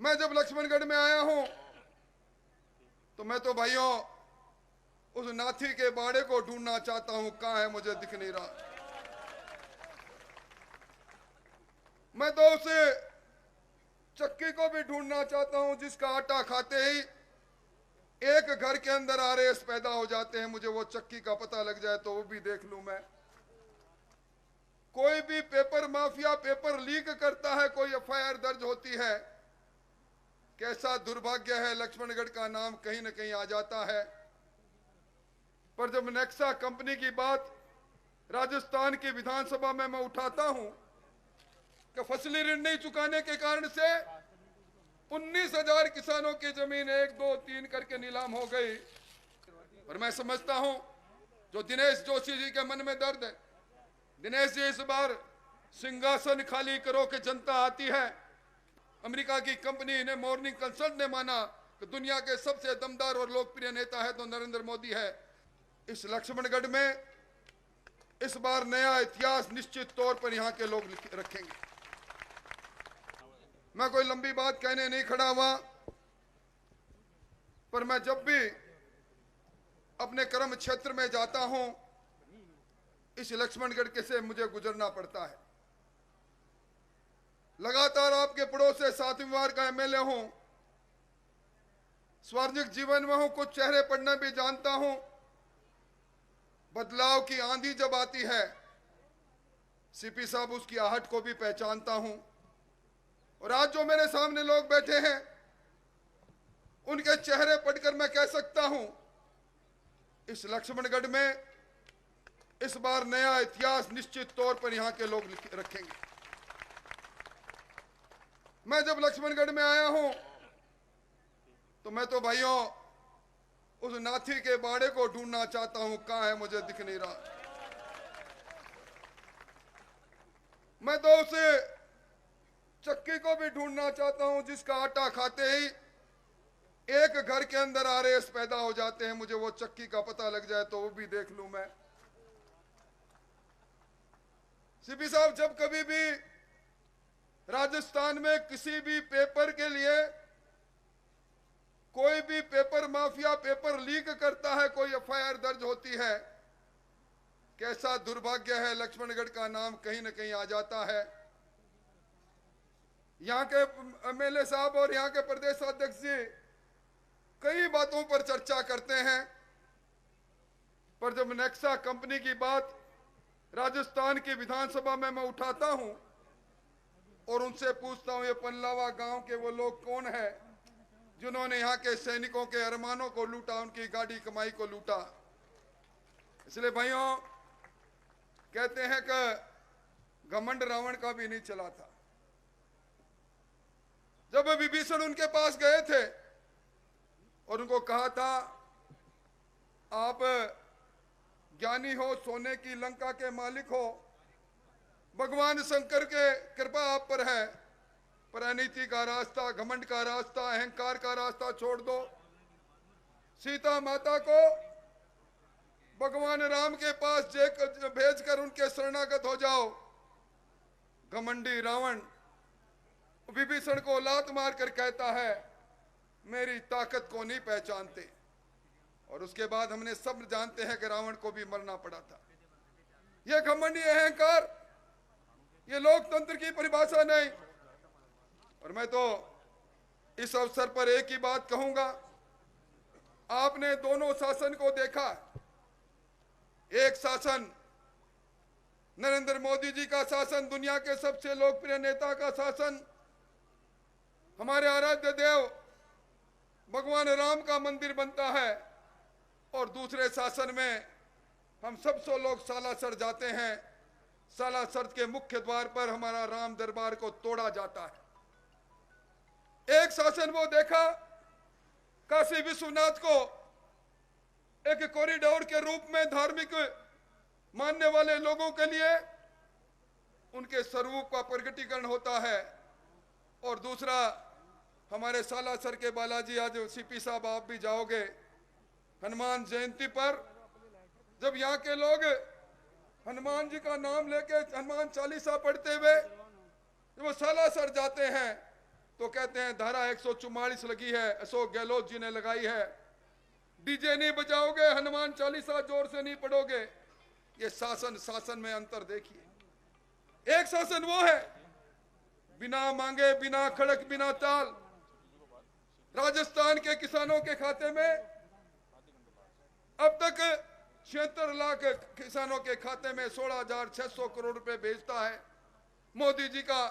मैं जब लक्ष्मणगढ़ में आया हूं तो मैं तो भाइयों उस नाथी के बाड़े को ढूंढना चाहता हूं, कहां है मुझे दिख नहीं रहा। मैं तो उस चक्की को भी ढूंढना चाहता हूं जिसका आटा खाते ही एक घर के अंदर आरएस पैदा हो जाते हैं। मुझे वो चक्की का पता लग जाए तो वो भी देख लूं मैं। कोई भी पेपर माफिया पेपर लीक करता है, कोई एफआईआर दर्ज होती है। कैसा दुर्भाग्य है, लक्ष्मणगढ़ का नाम कहीं न कहीं आ जाता है। पर जब नेक्सा कंपनी की बात राजस्थान की विधानसभा में मैं उठाता हूं कि फसली ऋण नहीं चुकाने के कारण से 19,000 किसानों की जमीन 1, 2, 3 करके नीलाम हो गई। और मैं समझता हूं जो दिनेश जोशी जी के मन में दर्द है, दिनेश जी इस बार सिंहासन खाली करो कि जनता आती है। अमेरिका की कंपनी ने मॉर्निंग कंसल्ट ने माना कि दुनिया के सबसे दमदार और लोकप्रिय नेता है तो नरेंद्र मोदी है। इस लक्ष्मणगढ़ में इस बार नया इतिहास निश्चित तौर पर यहां के लोग रखेंगे। मैं कोई लंबी बात कहने नहीं खड़ा हुआ, पर मैं जब भी अपने कर्म क्षेत्र में जाता हूं इस लक्ष्मणगढ़ के से मुझे गुजरना पड़ता है। लगातार आपके पड़ोस से 7वीं बार का एमएलए हूं, सार्वजनिक जीवन में हूं, कुछ चेहरे पढ़ना भी जानता हूं। बदलाव की आंधी जब आती है, सीपी साहब उसकी आहट को भी पहचानता हूं। और आज जो मेरे सामने लोग बैठे हैं उनके चेहरे पढ़कर मैं कह सकता हूं इस लक्ष्मणगढ़ में इस बार नया इतिहास निश्चित तौर पर यहां के लोग रखेंगे। मैं जब लक्ष्मणगढ़ में आया हूं तो मैं तो भाइयों उस नाथी के बाड़े को ढूंढना चाहता हूं, कहां है मुझे दिख नहीं रहा। मैं तो उस चक्की को भी ढूंढना चाहता हूं जिसका आटा खाते ही एक घर के अंदर आरएस पैदा हो जाते हैं। मुझे वो चक्की का पता लग जाए तो वो भी देख लूं मैं। सीपी साहब, जब कभी भी राजस्थान में किसी भी पेपर के लिए कोई भी पेपर माफिया पेपर लीक करता है, कोई एफआईआर दर्ज होती है। कैसा दुर्भाग्य है, लक्ष्मणगढ़ का नाम कहीं न कहीं आ जाता है। यहां के एमएलए साहब और यहां के प्रदेश अध्यक्ष जी कई बातों पर चर्चा करते हैं, पर जब नेक्सा कंपनी की बात राजस्थान की विधानसभा में मैं उठाता हूं और उनसे पूछता हूं ये पल्लावा गांव के वो लोग कौन है जिन्होंने यहां के सैनिकों के अरमानों को लूटा, उनकी गाड़ी कमाई को लूटा। इसलिए भाइयों कहते हैं कि घमंड रावण का भी नहीं चला था। जब विभीषण उनके पास गए थे और उनको कहा था आप ज्ञानी हो, सोने की लंका के मालिक हो, भगवान शंकर के कृपा आप पर है, पर अनीति का रास्ता, घमंड का रास्ता, अहंकार का रास्ता छोड़ दो। सीता माता को भगवान राम के पास भेजकर उनके शरणागत हो जाओ। घमंडी रावण विभीषण को लात मारकर कहता है मेरी ताकत को नहीं पहचानते। और उसके बाद हमने सब जानते हैं कि रावण को भी मरना पड़ा था। यह घमंडी अहंकार, ये लोकतंत्र की परिभाषा नहीं। और मैं तो इस अवसर पर एक ही बात कहूंगा, आपने दोनों शासन को देखा। एक शासन नरेंद्र मोदी जी का शासन, दुनिया के सबसे लोकप्रिय नेता का शासन, हमारे आराध्य देव भगवान राम का मंदिर बनता है। और दूसरे शासन में हम सब सौ लोग सालासर जाते हैं, सालासर के मुख्य द्वार पर हमारा राम दरबार को तोड़ा जाता है। एक शासन वो देखा, काशी विश्वनाथ को एक कॉरिडोर के रूप में धार्मिक मानने वाले लोगों के लिए उनके स्वरूप का प्रकटीकरण होता है। और दूसरा हमारे सालासर के बालाजी, आज सीपी साहब आप भी जाओगे, हनुमान जयंती पर जब यहाँ के लोग हनुमान जी का नाम लेके हनुमान चालीसा पढ़ते हुए जब वो सालासर जाते हैं तो कहते हैं धारा 144 लगी है, अशोक गहलोत जी ने लगाई है, डीजे नहीं बजाओगे, हनुमान चालीसा जोर से नहीं पढ़ोगे। ये शासन में अंतर देखिए। एक शासन वो है बिना मांगे, बिना खड़क, बिना ताल राजस्थान के किसानों के खाते में अब तक 76 लाख किसानों के खाते में 16,600 करोड़ रुपए भेजता है। मोदी जी का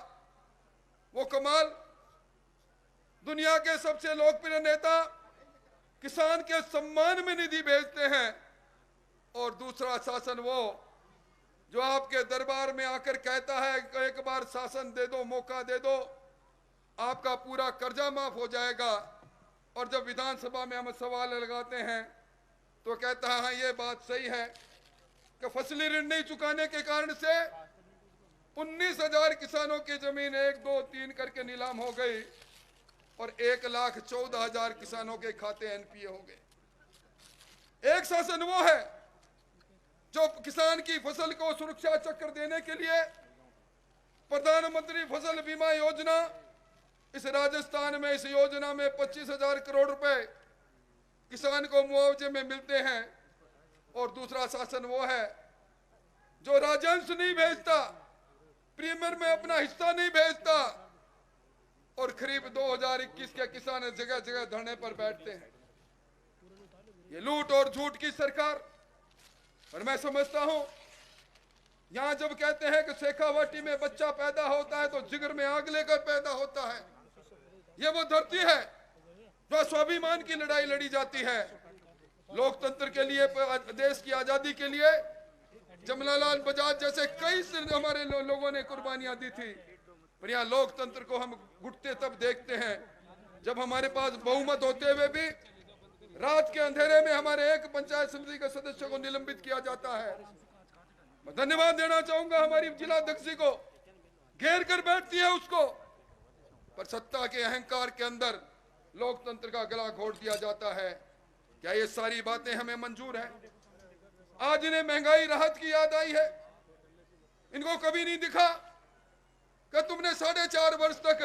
वो कमाल। दुनिया के सबसे लोकप्रिय नेता किसान के सम्मान में निधि भेजते हैं। और दूसरा शासन वो जो आपके दरबार में आकर कहता है एक बार शासन दे दो, मौका दे दो, आपका पूरा कर्जा माफ हो जाएगा। और जब विधानसभा में हम सवाल लगाते हैं तो कहता है हाँ ये बात सही है कि फसली ऋण नहीं चुकाने के कारण से 19,000 किसानों की जमीन 1, 2, 3 करके नीलाम हो गई और 1,14,000 किसानों के खाते एनपीए हो गए। एक शासन वो है जो किसान की फसल को सुरक्षा चक्र देने के लिए प्रधानमंत्री फसल बीमा योजना, इस राजस्थान में इस योजना में 25,000 करोड़ रुपए किसान को मुआवजे में मिलते हैं। और दूसरा शासन वो है जो राजस्व नहीं भेजता, प्रीमियर में अपना हिस्सा नहीं भेजता और खरीफ 2021 के किसान जगह जगह धरने पर बैठते हैं। ये लूट और झूठ की सरकार। और मैं समझता हूं यहां जब कहते हैं कि शेखावाटी में बच्चा पैदा होता है तो जिगर में आग लेकर पैदा होता है, ये वो धरती है जो स्वाभिमान की लड़ाई लड़ी जाती है। लोकतंत्र के लिए, देश की आजादी के लिए जमनालाल बजाज जैसे कई हमारे लोगों ने कुर्बानियां दी थी। पर यहाँ लोकतंत्र को हम घुटते तब देखते हैं जब हमारे पास बहुमत होते हुए भी रात के अंधेरे में हमारे एक पंचायत समिति के सदस्य को निलंबित किया जाता है। मैं धन्यवाद देना चाहूंगा हमारी जिला अध्यक्ष जी को, घेर कर बैठती है उसको, पर सत्ता के अहंकार के अंदर लोकतंत्र का गला घोट दिया जाता है। क्या ये सारी बातें हमें मंजूर है? आज इन्हें महंगाई राहत की याद आई है। इनको कभी नहीं दिखा कि तुमने 4.5 वर्ष तक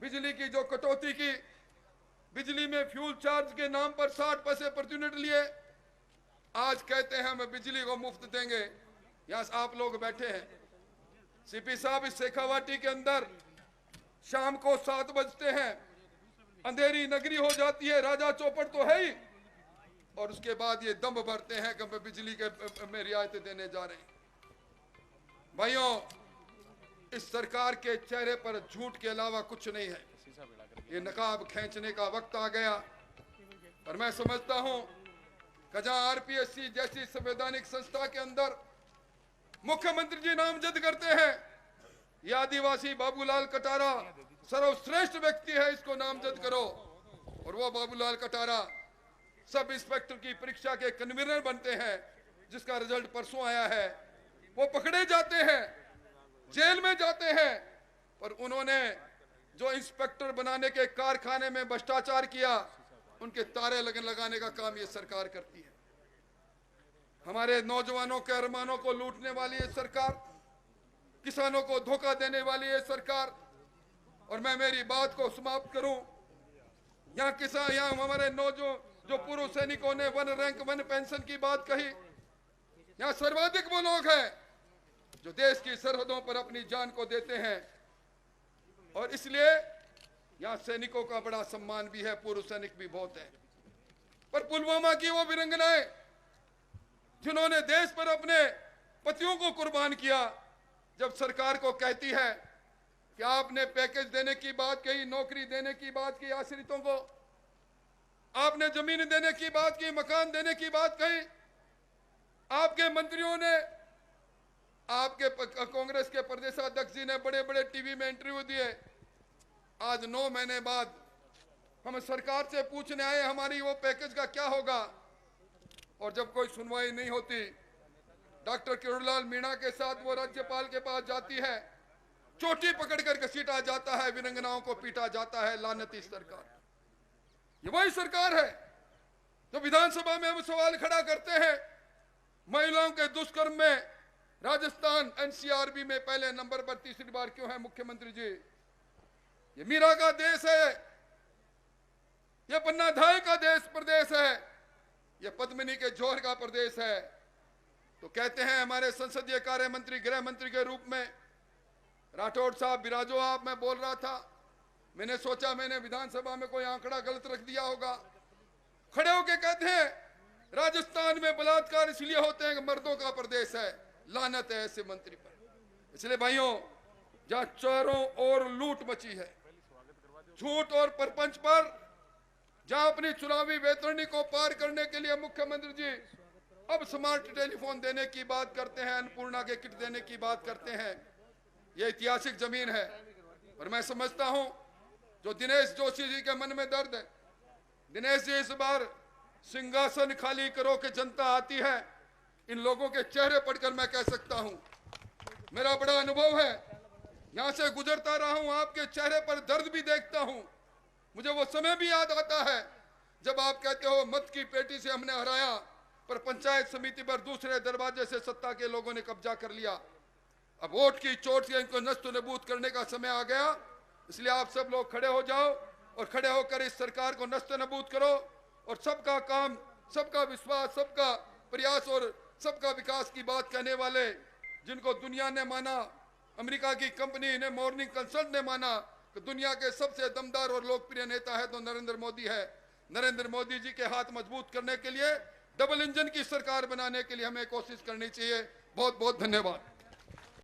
बिजली की जो कटौती की, बिजली में फ्यूल चार्ज के नाम पर 60 पैसे प्रति यूनिट लिए, आज कहते हैं हम बिजली को मुफ्त देंगे। यहां आप लोग बैठे हैं, सीपी साहब, इस शेखावाटी के अंदर शाम को 7 बजते हैं, अंधेरी नगरी हो जाती है, राजा चौपड़ तो है ही, और उसके बाद ये दम भरते हैं कि बिजली के में रियायतें देने जा रहे हैं। भाइयों, इस सरकार के चेहरे पर झूठ के अलावा कुछ नहीं है। ये नकाब खींचने का वक्त आ गया। और मैं समझता हूं कि जहां आरपीएससी जैसी संवैधानिक संस्था के अंदर मुख्यमंत्री जी नामजद करते हैं, ये आदिवासी बाबूलाल कटारा सर्वश्रेष्ठ व्यक्ति है, इसको नामजद करो। और वो बाबूलाल कटारा सब इंस्पेक्टर की परीक्षा के कन्वीनर बनते हैं, जिसका रिजल्ट परसों आया है। वो पकड़े जाते हैं, जेल में जाते हैं, पर उन्होंने जो इंस्पेक्टर बनाने के कारखाने में भ्रष्टाचार किया, उनके तारे लगाने का काम ये सरकार करती है। हमारे नौजवानों के अरमानों को लूटने वाली ये सरकार, किसानों को धोखा देने वाली ये सरकार। और मैं मेरी बात को समाप्त करूं, यहाँ हमारे जो पूर्व सैनिकों ने 1 रैंक 1 पेंशन की बात कही, यहाँ सर्वाधिक वो लोग हैं जो देश की सरहदों पर अपनी जान को देते हैं। और इसलिए यहाँ सैनिकों का बड़ा सम्मान भी है, पूर्व सैनिक भी बहुत है। पर पुलवामा की वो वीरांगनाएं जिन्होंने देश पर अपने पतियों को कुर्बान किया, जब सरकार को कहती है कि आपने पैकेज देने की बात कही, नौकरी देने की बात की आश्रितों को, आपने जमीन देने की बात की, मकान देने की बात कही, आपके मंत्रियों ने, आपके कांग्रेस के प्रदेशाध्यक्ष जी ने बड़े बड़े टीवी में इंटरव्यू दिए। आज 9 महीने बाद हम सरकार से पूछने आए हमारी वो पैकेज का क्या होगा, और जब कोई सुनवाई नहीं होती, डॉक्टर किरोड़ीलाल मीणा के साथ वो राज्यपाल के पास जाती है, चोटी पकड़कर घसीटा जाता है, वीरांगनाओं को पीटा जाता है। लानती सरकार, ये वही सरकार है जो विधानसभा में हम सवाल खड़ा करते हैं। महिलाओं के दुष्कर्म में राजस्थान एनसीआरबी में पहले नंबर पर तीसरी बार क्यों है मुख्यमंत्री जी? ये मीरा का देश है, ये पन्नाधाय का देश प्रदेश है, ये पद्मिनी के जोहर का प्रदेश है। तो कहते हैं हमारे संसदीय कार्य मंत्री, गृह मंत्री के रूप में राठौड़ साहब, बिराजो आप, मैं बोल रहा था, मैंने सोचा मैंने विधानसभा में कोई आंकड़ा गलत रख दिया होगा। खड़े होके कहते हैं राजस्थान में बलात्कार इसलिए होते हैं कि मर्दों का प्रदेश है। लानत है ऐसे मंत्री पर। इसलिए भाइयों, जहां चारों ओर लूट मची है, झूठ और परपंच पर, जहां अपनी चुनावी वेतरणी को पार करने के लिए मुख्यमंत्री जी अब स्मार्ट टेलीफोन देने की बात करते हैं, अन्नपूर्णा के किट देने की बात करते हैं। यह ऐतिहासिक जमीन है। और मैं समझता हूं जो दिनेश जोशी जी के मन में दर्द है, दिनेश जी इस बार सिंहासन खाली करो कि जनता आती है, इन लोगों के चेहरे पढ़कर मैं कह सकता हूं, मेरा बड़ा अनुभव है, यहां से गुजरता रहा हूं, आपके चेहरे पर दर्द भी देखता हूं। मुझे वो समय भी याद आता है जब आप कहते हो मत की पेटी से हमने हराया, पर पंचायत समिति पर दूसरे दरवाजे से सत्ता के लोगों ने कब्जा कर लिया। अब वोट की चोट से इनको नष्ट नबूद करने का समय आ गया। इसलिए आप सब लोग खड़े हो जाओ और खड़े होकर इस सरकार को नष्ट नबूद करो और सबका काम, सबका विश्वास, सबका प्रयास और सबका विकास की बात कहने वाले, जिनको दुनिया ने माना, अमेरिका की कंपनी ने, मॉर्निंग कंसल्ट ने माना कि दुनिया के सबसे दमदार और लोकप्रिय नेता है तो नरेंद्र मोदी है। नरेंद्र मोदी जी के हाथ मजबूत करने के लिए, डबल इंजन की सरकार बनाने के लिए हमें कोशिश करनी चाहिए। बहुत बहुत धन्यवाद।